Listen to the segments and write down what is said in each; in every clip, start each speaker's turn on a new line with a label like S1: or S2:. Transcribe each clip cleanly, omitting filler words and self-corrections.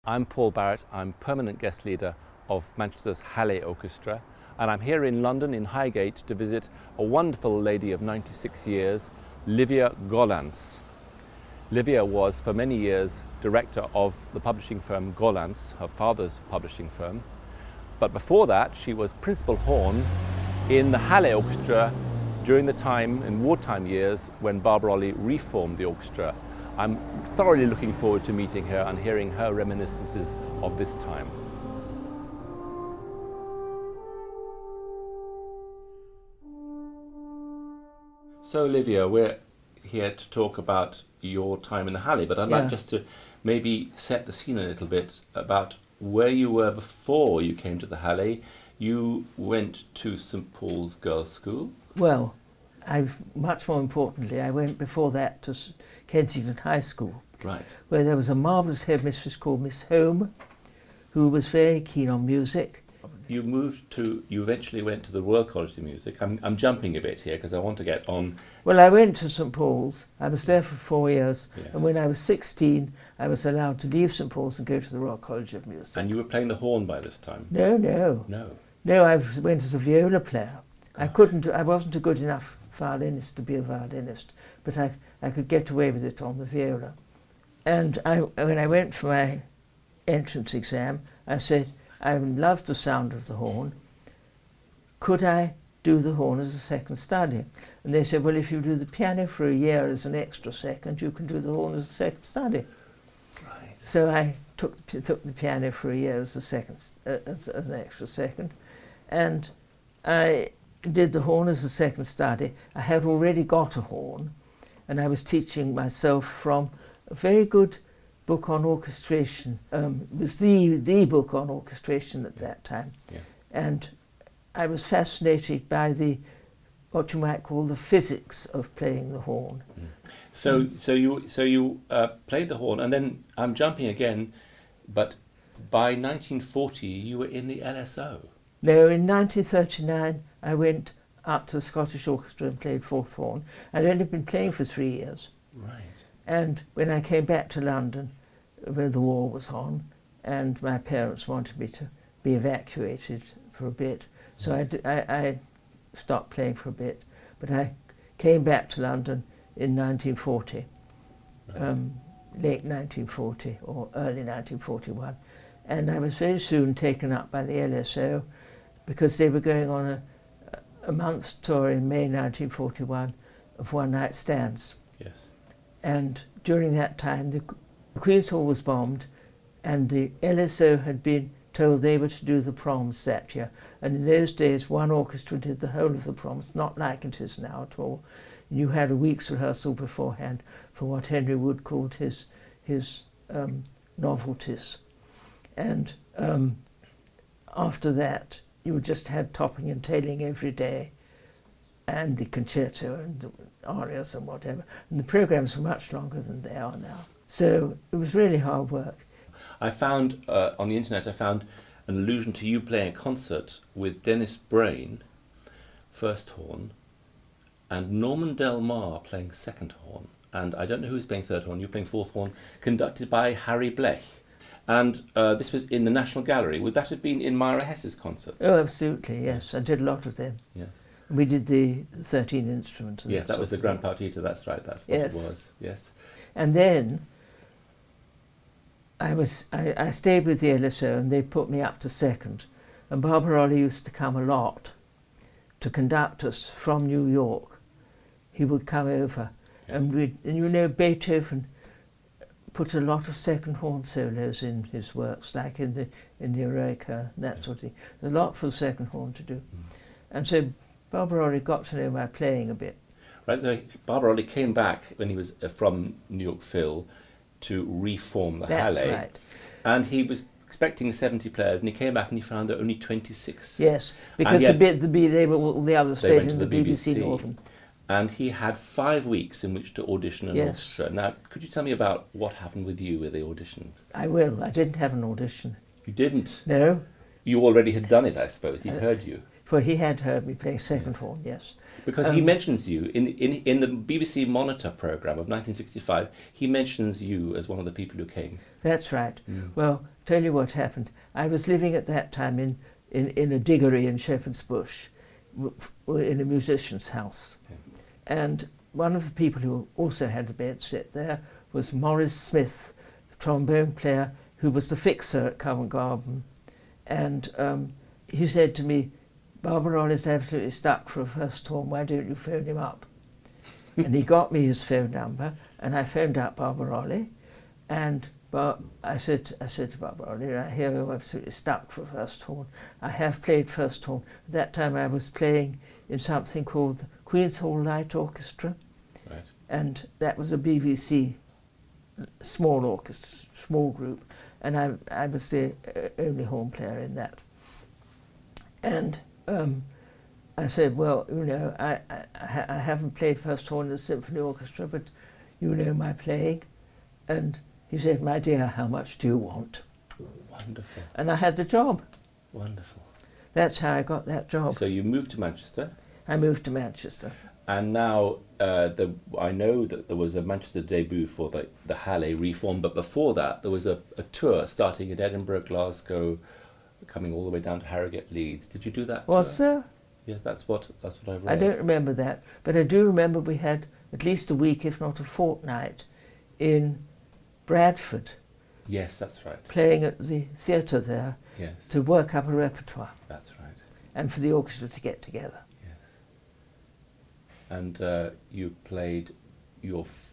S1: I'm Paul Barritt. I'm permanent guest leader of Manchester's Hallé Orchestra, and I'm here in London in Highgate to visit a wonderful lady of 96 years, Livia Gollancz. Livia was for many years director of the publishing firm Gollancz, her father's publishing firm. But before that, she was principal horn in the Hallé Orchestra during the time, in wartime years, when Barbirolli reformed the orchestra. I'm thoroughly looking forward to meeting her and hearing her reminiscences of this time. So Livia, we're here to talk about your time in the Hallé, but I'd like just to maybe set the scene a little bit about where you were before you came to the Hallé. You went to St Paul's Girls' School.
S2: Well, much more importantly, I went before that to Kensington High School,
S1: Right.
S2: where there was a marvellous headmistress called Miss Home, who was very keen on music.
S1: You eventually went to the Royal College of Music. I'm jumping a bit here because I want to get on.
S2: Well, I went to St Paul's. I was there for 4 years,
S1: Yes.
S2: and when I was 16, I was allowed to leave St Paul's and go to the Royal College of Music.
S1: And you were playing the horn by this time?
S2: No.
S1: No.
S2: I went as a viola player. I wasn't a good enough violinist to be a violinist, but I could get away with it on the viola. And when I went for my entrance exam, I said, I love the sound of the horn. Could I do the horn as a second study? And they said, well, if you do the piano for a year as an extra second, you can do the horn as a second study.
S1: Right.
S2: So I took the piano for a year as an extra second, and I did the horn as a second study. I had already got a horn, and I was teaching myself from a very good book on orchestration. It was the book on orchestration at that time.
S1: Yeah.
S2: And I was fascinated by what you might call the physics of playing the horn.
S1: So you played the horn, and then I'm jumping again, but by 1940 you were in the LSO.
S2: No, in 1939 I went up to the Scottish Orchestra and played fourth horn. I'd only been playing for 3 years.
S1: Right.
S2: And when I came back to London, where the war was on, and my parents wanted me to be evacuated for a bit, so I stopped playing for a bit. But I came back to London in 1940, late 1940 or early 1941, and I was very soon taken up by the LSO because they were going on a month's tour in May 1941 of one-night stands.
S1: Yes.
S2: And during that time, the Queen's Hall was bombed, and the LSO had been told they were to do the proms that year. And in those days, one orchestra did the whole of the proms, not like it is now at all. You had a week's rehearsal beforehand for what Henry Wood called his novelties. And after that, you just had topping and tailing every day, and the concerto and the arias and whatever. And the programs were much longer than they are now. So it was really hard work.
S1: I found on the internet, I found an allusion to you playing a concert with Dennis Brain, first horn, and Norman Del Mar playing second horn. And I don't know who was playing third horn, you were playing fourth horn, conducted by Harry Blech. And this was in the National Gallery. Would that have been in Myra Hess's concerts?
S2: Oh, absolutely, yes. I did a lot of them.
S1: Yes.
S2: We did the 13 instruments. And
S1: Yes, that was the Grand Partita, that's right, that's what it was. Yes.
S2: And then I stayed with the LSO, and they put me up to second. And Barbirolli used to come a lot to conduct us from New York. He would come over, and you know, Beethoven put a lot of second horn solos in his works, like in the Eroica, that sort of thing. There's a lot for the second horn to do. And so Barbirolli got to know my playing a bit.
S1: Right, so Barbirolli came back when he was from New York Phil to reform the Hallé.
S2: That's right.
S1: And he was expecting 70 players, and he came back and he found there were only 26.
S2: Yes, because all the others stayed in the BBC Northern.
S1: And he had 5 weeks in which to audition an orchestra. Now, could you tell me about what happened with you with the audition?
S2: I will. I didn't have an audition.
S1: You didn't?
S2: No.
S1: You already had done it, I suppose. He'd heard you.
S2: For he had heard me play second horn, yes.
S1: Because he mentions you in the BBC Monitor programme of 1965. He mentions you as one of the people who came.
S2: That's right. Well, tell you what happened. I was living at that time in a diggory in Shepherd's Bush, in a musician's house.
S1: Okay.
S2: And one of the people who also had the bed set there was Maurice Smith, the trombone player, who was the fixer at Covent Garden. And he said to me, "Barbirolli's absolutely stuck for a first horn, why don't you phone him up?" And he got me his phone number, and I phoned up Barbirolli, and I said to Barbirolli, "I hear you're absolutely stuck for first horn. I have played first horn. At that time I was playing in something called the Queen's Hall Light Orchestra,
S1: Right.
S2: and that was a BBC small orchestra, small group, and I was the only horn player in that. And I said, "Well, you know, I haven't played first horn in the symphony orchestra, but you know my playing." And he said, "My dear, how much do you want?"
S1: Wonderful.
S2: And I had the job.
S1: Wonderful.
S2: That's how I got that job.
S1: So you moved to Manchester,
S2: I moved to Manchester.
S1: and now I know that there was a Manchester debut for the Hallé reform, but before that there was a tour starting in Edinburgh, Glasgow, coming all the way down to Harrogate, Leeds. Did you do that
S2: Was
S1: tour?
S2: there?
S1: Yeah, that's what I read.
S2: I don't remember that, but I do remember we had at least a week, if not a fortnight, in Bradford,
S1: Yes, that's right.
S2: playing at the theatre there
S1: Yes,
S2: to work up a repertoire
S1: that's right.
S2: and for the orchestra to get together.
S1: Yes. And you played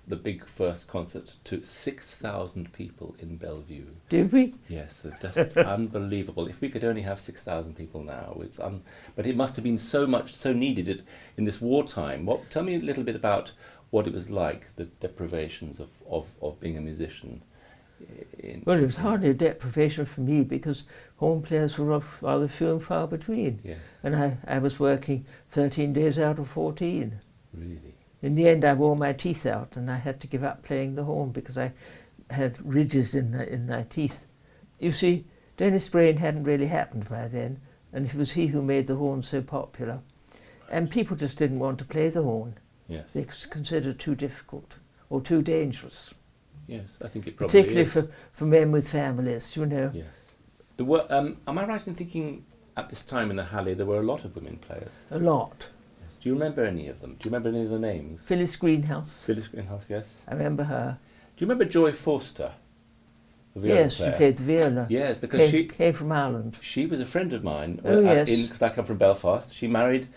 S1: the big first concert to 6,000 people in Bellevue.
S2: Did we?
S1: Yes, it's just unbelievable. If we could only have 6,000 people now, but it must have been so needed in this wartime. Tell me a little bit about what it was like, the deprivations of being a musician.
S2: Well, it was hardly a deprivation for me because horn players were rather few and far between.
S1: Yes,
S2: And I was working 13 days out of 14.
S1: really.
S2: In the end, I wore my teeth out and I had to give up playing the horn because I had ridges in my teeth. You see, Dennis Brain hadn't really happened by then, and it was he who made the horn so popular. And people just didn't want to play the horn.
S1: Yes,
S2: It was considered too difficult or too dangerous,
S1: yes, I think it probably
S2: particularly
S1: is.
S2: for men with families, you know.
S1: Yes. There were. Am I right in thinking at this time in the Hallé there were a lot of women players?
S2: A lot.
S1: Yes. Do you remember any of them? Do you remember any of the names?
S2: Phyllis Greenhouse,
S1: Phyllis Greenhouse, yes.
S2: I remember her.
S1: Do you remember Joy Forster? The viola
S2: Yes,
S1: player?
S2: she played the viola.
S1: Yes, because
S2: Came from Ireland.
S1: she was a friend of mine.
S2: Oh, yes.
S1: Because I come from Belfast. She married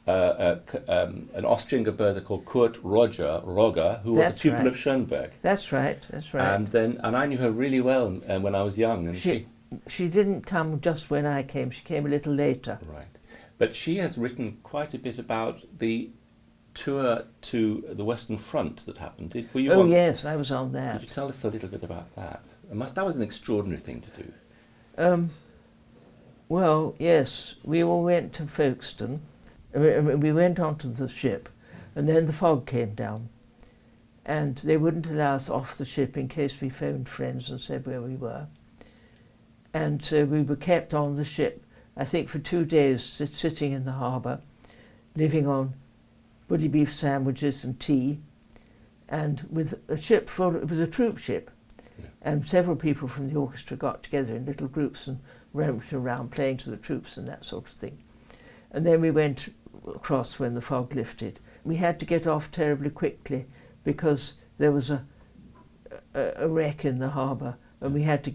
S1: an Austrian composer called Kurt Roger, who was a
S2: That's
S1: pupil
S2: right.
S1: of Schoenberg.
S2: That's right.
S1: And I knew her really well when I was young. And
S2: She didn't come just when I came. She came a little later.
S1: right, but she has written quite a bit about the tour to the Western Front that happened. Were you
S2: Oh
S1: on?
S2: yes, I was on
S1: Could
S2: that.
S1: you tell us a little bit about that? That was an extraordinary thing to do.
S2: Well, yes, we all went to Folkestone. We went onto the ship, and then the fog came down, and they wouldn't allow us off the ship in case we phoned friends and said where we were. And so we were kept on the ship, I think for 2 days, sitting in the harbour, living on bully beef sandwiches and tea, and with a ship full. It was a troop ship,
S1: Yeah.
S2: and several people from the orchestra got together in little groups and roamed around playing to the troops and that sort of thing. And then we went across when the fog lifted. We had to get off terribly quickly because there was a wreck in the harbour, and we had to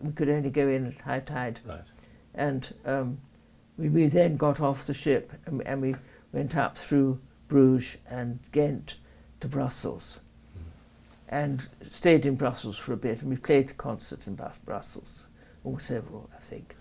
S2: we could only go in at high tide.
S1: Right.
S2: And we then got off the ship and we went up through Bruges and Ghent to Brussels, and stayed in Brussels for a bit, and we played a concert in Brussels, or several, I think.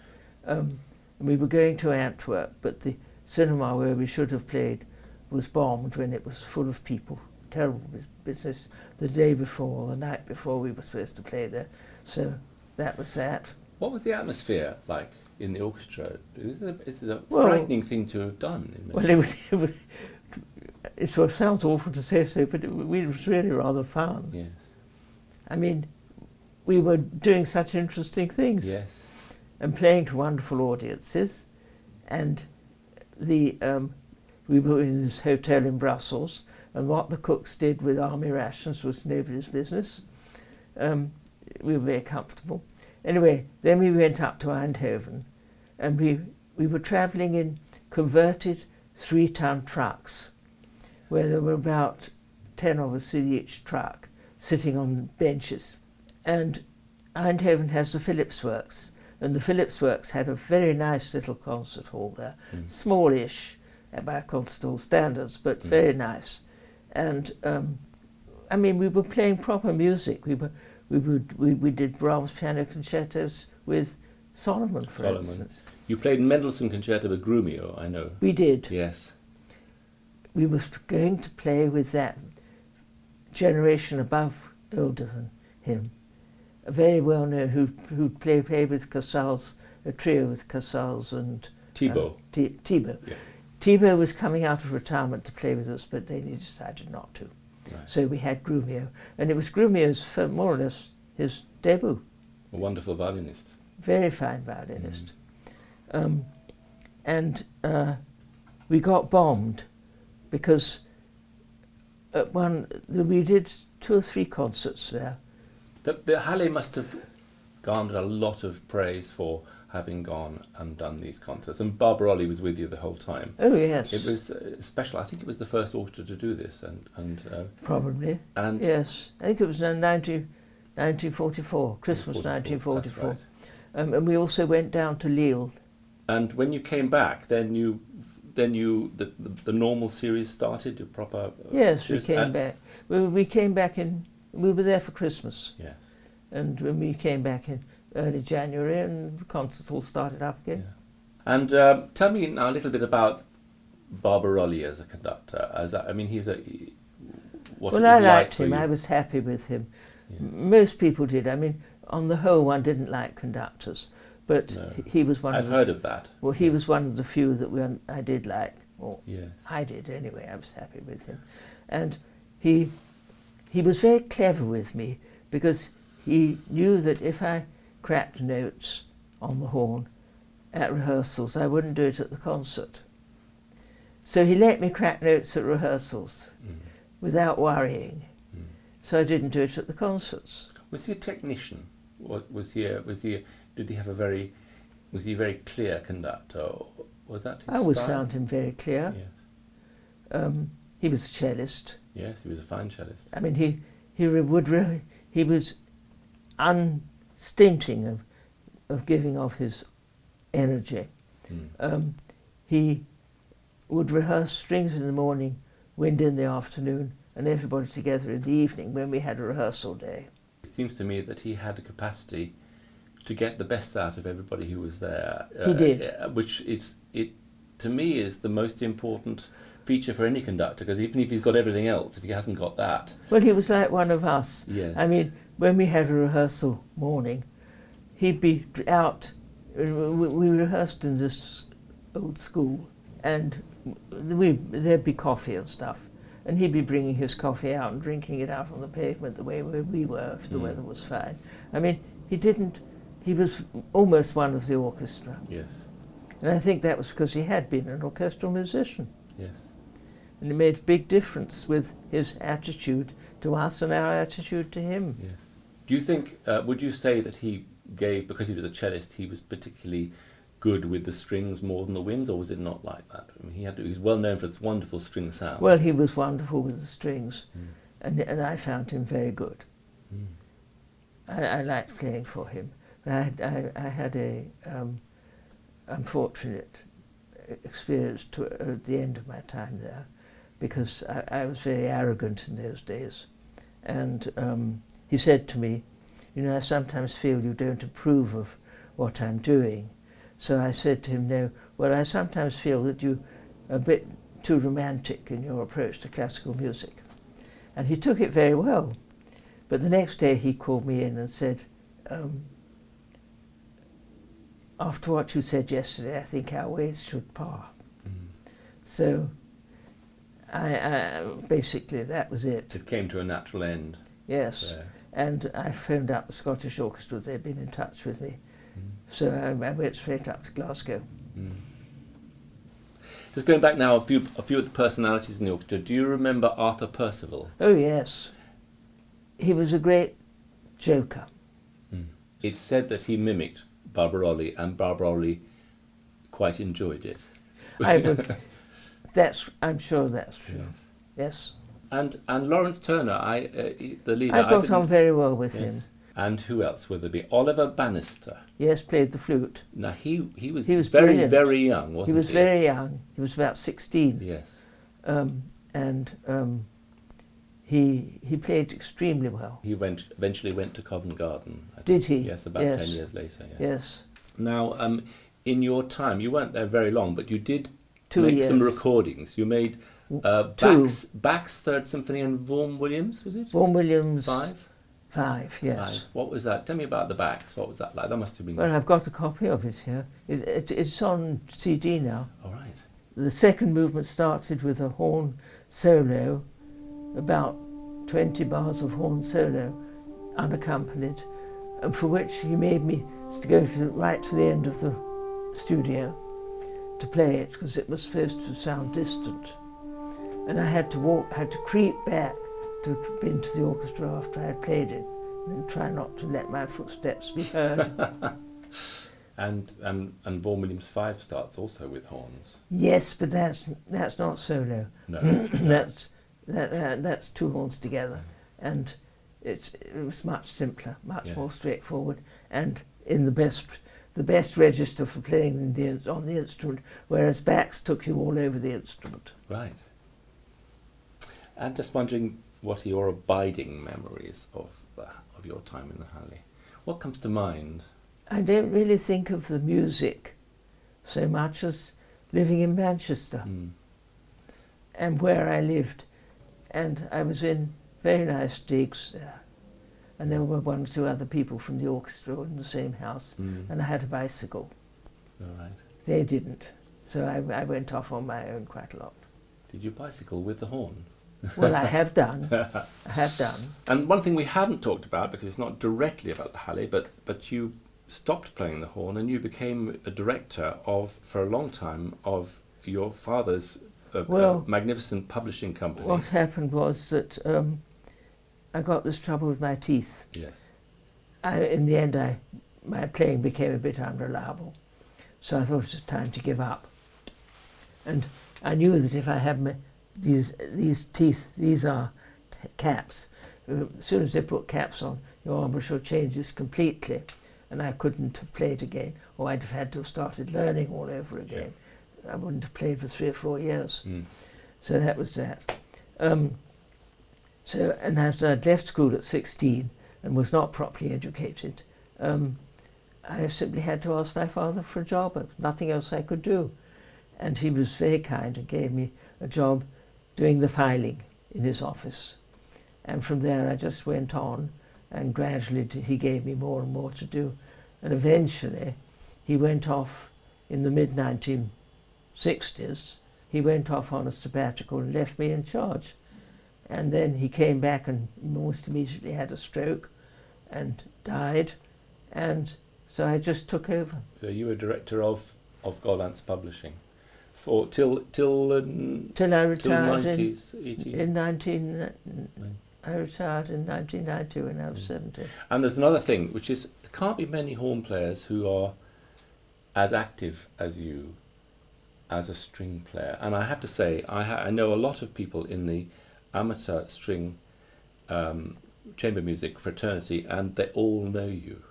S2: And we were going to Antwerp, but the cinema where we should have played was bombed when it was full of people. Terrible business the day before, the night before we were supposed to play there. So that was that.
S1: What was the atmosphere like in the orchestra? This is a
S2: Well,
S1: frightening thing to have done.
S2: Well, it sort of sounds awful to say so, but it was really rather fun.
S1: Yes.
S2: I mean, we were doing such interesting things
S1: Yes.
S2: and playing to wonderful audiences, and we were in this hotel in Brussels, and what the cooks did with army rations was nobody's business. We were very comfortable. Anyway, then we went up to Eindhoven, and we were travelling in converted 3-ton trucks, where there were about 10 of us in each truck, sitting on benches. And Eindhoven has the Philips Works, and the Philips Works had a very nice little concert hall there, smallish by concert standards, but very nice. And I mean, we were playing proper music. We did Brahms piano concertos with Solomon, for instance.
S1: You played Mendelssohn Concerto with Grumio, I know.
S2: We did.
S1: Yes.
S2: We were going to play with that generation older than him, a very well known who played with Casals, a trio with Casals and
S1: Thibault.
S2: Thibault.
S1: Yeah.
S2: Thibault was coming out of retirement to play with us, but they decided not to.
S1: Right.
S2: So we had Grumio, and it was Grumio's more or less his debut.
S1: A wonderful violinist.
S2: Very fine violinist. And we got bombed because we did 2 or 3 concerts there.
S1: The Hallé must have garnered a lot of praise for having gone and done these concerts, and Barbirolli was with you the whole time.
S2: Oh yes.
S1: It was special. I think it was the first orchestra to do this, and
S2: probably.
S1: And
S2: yes, I think it was 1944, Christmas 1944.
S1: That's right.
S2: And we also went down to Lille.
S1: And when you came back, then the normal series started. Your proper
S2: yes,
S1: series,
S2: we came back. We came back we were there for Christmas.
S1: Yes.
S2: And when we came back in early January, and the concerts all started up again.
S1: Yeah. And tell me now a little bit about Barbirolli as a conductor. He's a.
S2: Well, I liked him. I was happy with him. Yes. Most people did. I mean, on the whole, one didn't like conductors, but no. He was one.
S1: I've heard of that.
S2: Well, he was one of the few that I did like. Or
S1: yeah.
S2: I did anyway. I was happy with him, and he was very clever with me because he knew that if I cracked notes on the horn at rehearsals, I wouldn't do it at the concert. So he let me crack notes at rehearsals without worrying. So I didn't do it at the concerts.
S1: Was he a technician? Was he a very clear conductor? Was that his
S2: I always
S1: style?
S2: found him very clear.
S1: Yes.
S2: He was a cellist.
S1: Yes, he was a fine cellist.
S2: I mean, he was unstinting of giving off his energy. He would rehearse strings in the morning, wind in the afternoon, and everybody together in the evening when we had a rehearsal day.
S1: It seems to me that he had a capacity to get the best out of everybody who was there.
S2: He did.
S1: Which to me is the most important feature for any conductor, because even if he's got everything else, if he hasn't got that...
S2: Well, he was like one of us.
S1: Yes.
S2: I mean, when we had a rehearsal morning, he'd be out. We rehearsed in this old school, and there'd be coffee and stuff, and he'd be bringing his coffee out and drinking it out on the pavement the way where we were if the weather was fine. I mean, he was almost one of the orchestra.
S1: Yes.
S2: And I think that was because he had been an orchestral musician.
S1: Yes.
S2: And it made a big difference with his attitude to us and our attitude to him.
S1: Yes. Do you think, would you say that he gave, because he was a cellist, he was particularly good with the strings more than the winds, or was it not like that? I mean, he was well known for this wonderful string sound.
S2: Well, he was wonderful with the strings, and I found him very good. I liked playing for him. But I had a unfortunate experience at the end of my time there, because I was very arrogant in those days. And he said to me, "You know, I sometimes feel you don't approve of what I'm doing." So I said to him, "No, well, I sometimes feel that you're a bit too romantic in your approach to classical music." And he took it very well. But the next day he called me in and said, "After what you said yesterday, I think our ways should part." So I basically, that was it.
S1: It came to a natural end.
S2: Yes.
S1: There.
S2: And I phoned up the Scottish Orchestra. They'd been in touch with me. So I went straight up to Glasgow.
S1: Just going back now, a few of the personalities in the orchestra. Do you remember Arthur Percival?
S2: Oh yes, he was a great joker.
S1: It's said that he mimicked Barbirolli, and Barbirolli quite enjoyed it.
S2: I'm sure that's true. Yes.
S1: And Lawrence Turner, the leader.
S2: I got on very well with him.
S1: And who else would there be? Oliver Bannister.
S2: Yes, played the flute.
S1: Now he was very
S2: brilliant.
S1: very young, wasn't he?
S2: He was very young. He was about 16.
S1: Yes.
S2: He played extremely well.
S1: He eventually went to Covent Garden.
S2: Did he?
S1: Yes, about 10 years later.
S2: Yes.
S1: Now, in your time, you weren't there very long, but you did
S2: 2
S1: make
S2: years.
S1: some recordings. You made Bach's Third Symphony and Vaughan Williams, was it?
S2: Vaughan Williams.
S1: 5?
S2: Yes.
S1: 5. What was that? Tell me about the Bachs. What was that like? That must have been...
S2: Well, I've got a copy of it here. It's on CD now.
S1: All right.
S2: The second movement started with a horn solo, about 20 bars of horn solo, unaccompanied, and for which he made me to go right to the end of the studio to play it, because it was supposed to sound distant. And I had to creep back into the orchestra after I had played it, and try not to let my footsteps be heard.
S1: And Vaughan Williams 5 starts also with horns.
S2: Yes, but that's not solo.
S1: No.
S2: That's 2 horns together, and it was much simpler, much more straightforward, and in the best register for playing on the instrument, whereas Bach's took you all over the instrument.
S1: Right. I'm just wondering, what are your abiding memories of your time in the Hallé? What comes to mind?
S2: I don't really think of the music so much as living in Manchester and where I lived. And I was in very nice digs there. And there were 1 or 2 other people from the orchestra in the same house. And I had a bicycle.
S1: All right.
S2: They didn't. So I went off on my own quite a lot.
S1: Did you bicycle with the horn?
S2: Well, I have done. I have done.
S1: And one thing we haven't talked about, because it's not directly about the Hallé, but you stopped playing the horn and you became a director for a long time, of your father's magnificent publishing company.
S2: What happened was that I got this trouble with my teeth.
S1: Yes.
S2: In the end, my playing became a bit unreliable, so I thought it was time to give up. And I knew that if I had these teeth, these are caps. As soon as they put caps on, your embouchure changes completely, and I couldn't have played again, or I'd have had to have started learning all over again. I wouldn't have played for 3 or 4 years. So that was that. And after I'd left school at 16 and was not properly educated, I simply had to ask my father for a job. There was nothing else I could do. And he was very kind and gave me a job doing the filing in his office. And from there I just went on, and gradually he gave me more and more to do. And eventually he went off in the mid-1960s. He went off on a sabbatical and left me in charge. And then he came back and almost immediately had a stroke and died. And so I just took over.
S1: So you were director of Gollancz Publishing till
S2: I retired
S1: 90s,
S2: I retired in 1990 when I was 70.
S1: And there's another thing, which is there can't be many horn players who are as active as you as a string player. And I have to say, I know a lot of people in the amateur string chamber music fraternity, and they all know you.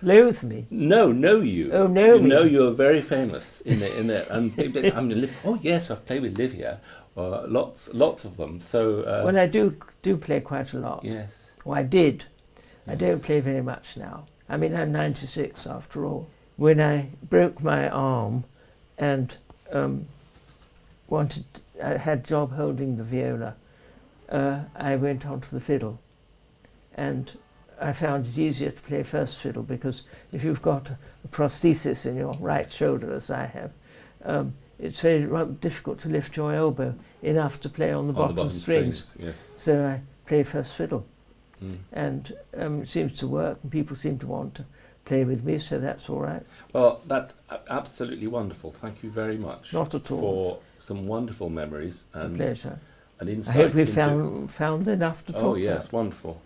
S2: Loathe me?
S1: No, know you.
S2: Oh, know me.
S1: No, you're very famous in there. And people, oh yes, I've played with Livia, lots of them. So
S2: well, I do play quite a lot.
S1: Yes.
S2: Well, I did. I don't play very much now. I mean, I'm 96 after all. When I broke my arm and I had job holding the viola, I went on to the fiddle, and I found it easier to play first fiddle, because if you've got a prosthesis in your right shoulder, as I have, it's very rather difficult to lift your elbow enough to play on the bottom strings.
S1: Yes.
S2: So I play first fiddle, and it seems to work, and people seem to want play with me, so that's all right.
S1: Well, that's absolutely wonderful. Thank you very much.
S2: Not at all.
S1: For some wonderful memories
S2: It's a
S1: and
S2: pleasure.
S1: an insight
S2: I hope we
S1: into...
S2: found enough to talk about.
S1: Oh yes, wonderful.